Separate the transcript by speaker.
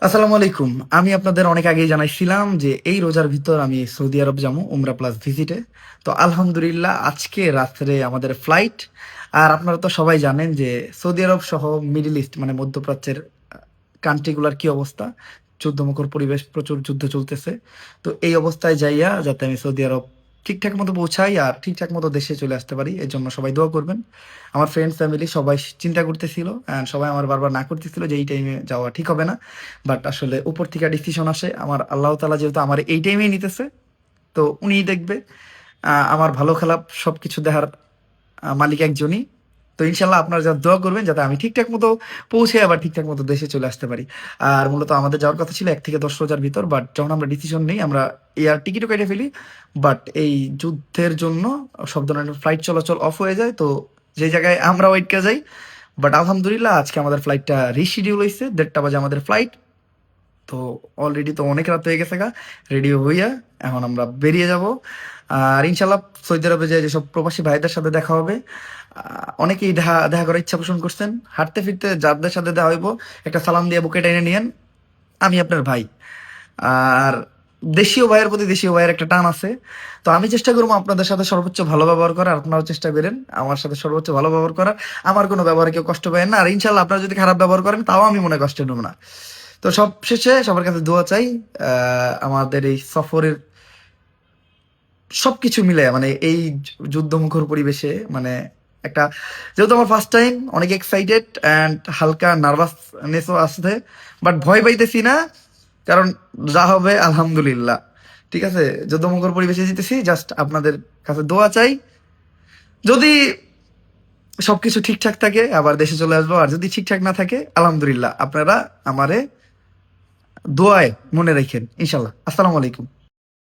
Speaker 1: আসসালামু আলাইকুম। আমি আপনাদের অনেক আগেই জানাইছিলাম যে এই রোজার ভিতর আমি সৌদি আরব যাবো উমরা প্লাস ভিজিটে। তো আলহামদুলিল্লাহ আজকে রাত্রে আমাদের ফ্লাইট। আর আপনারা তো সবাই জানেন যে সৌদি আরব সহ মিডল ইস্ট মানে মধ্যপ্রাচ্যের কান্ট্রিগুলার কি অবস্থা। যুদ্ধমুখর পরিবেশ, প্রচুর যুদ্ধ চলতেছে। তো এই অবস্থায় যাইয়া যাতে আমি সৌদি আরব ঠিকঠাক মতো পৌঁছাই আর ঠিকঠাক মতো দেশে চলে আসতে পারি, এর জন্য সবাই দোয়া করবেন। আমার ফ্রেন্ডস ফ্যামিলি সবাই চিন্তা করতেছিল অ্যান্ড সবাই আমার বারবার না করতেছিল যে এই টাইমে যাওয়া ঠিক হবে না। বাট আসলে উপর থেকে ডিসিশন আসে, আমার আল্লাহ তাআলা যেহেতু আমার এই টাইমেই নিতেছে, তো উনিই দেখবে। আমার ভালো খারাপ সবকিছু দেখার মালিক একজনই। তো ইনশাল্লাহ আপনারা যা দোয়া করবেন যাতে আমি ঠিকঠাক মতো পৌঁছে আবার ঠিকঠাক মতো দেশে চলে আসতে পারি। আর মূলত আমাদের যাওয়ার কথা ছিল 1 থেকে 10 রোজার ভিতর, বাট যখন আমরা ডিসিশন নেই আমরা এয়ার টিকিটও কেটে ফেলি। বাট এই যুদ্ধের জন্য সব ধরনের ফ্লাইট চলাচল অফ হয়ে যায়, তো যে জায়গায় আমরা ওয়েট করে যাই। বাট আলহামদুলিল্লাহ আজকে আমাদের ফ্লাইটটা রিশিডিউল হয়েছে, 1:30 বাজে আমাদের ফ্লাইট। তো অলরেডি তো অনেক রাত হয়ে গেছে গা, রেডি হইয়া এখন আমরা বেরিয়ে যাব। আর ইনশাল্লাহ সৌদি আরবে যে যেসব প্রবাসী ভাইদের সাথে দেখা হবে, অনেকেই দেখা দেখা করার ইচ্ছা পোষণ করছেন। হাঁটতে ফিরতে যাদের সাথে দেখা হইব একটা সালাম দিয়ে বুকে টেনে নিয়েন, আমি আপনার ভাই। আর দেশীয় ভাইয়ের প্রতি দেশীয় ভাইয়ের একটা টান আছে। তো আমি চেষ্টা করবো আপনাদের সাথে সর্বোচ্চ ভালো ব্যবহার করার, আপনারাও চেষ্টা করেন আমার সাথে সর্বোচ্চ ভালো ব্যবহার করার। আমার কোনো ব্যবহারে কেউ কষ্ট পায় না, আর ইনশাল্লাহ আপনারা যদি খারাপ ব্যবহার করেন তাও আমি মনে কষ্ট নেব না। তো সব শেষে সবার কাছে দোয়া চাই আমাদের এই সফরের সবকিছু মিলে, মানে এই যুদ্ধমুখর পরিবেশে, মানে একটা, যেহেতু আমার ফার্স্ট টাইম, অনেক এক্সাইটেড অ্যান্ড হালকা নার্ভাসনেসও আসছে। বাট ভয় পাইতেছি না, কারণ যা হবে আলহামদুলিল্লাহ। ঠিক আছে, যুদ্ধমুখর পরিবেশে যেতেছি, জাস্ট আপনাদের কাছে দোয়া চাই। যদি সবকিছু ঠিকঠাক থাকে আবার দেশে চলে আসবো, আর যদি ঠিকঠাক না থাকে আলহামদুলিল্লাহ আপনারা আমারে দোয়ায় মনে রাখেন ইনশাল্লাহ। আসসালামু আলাইকুম।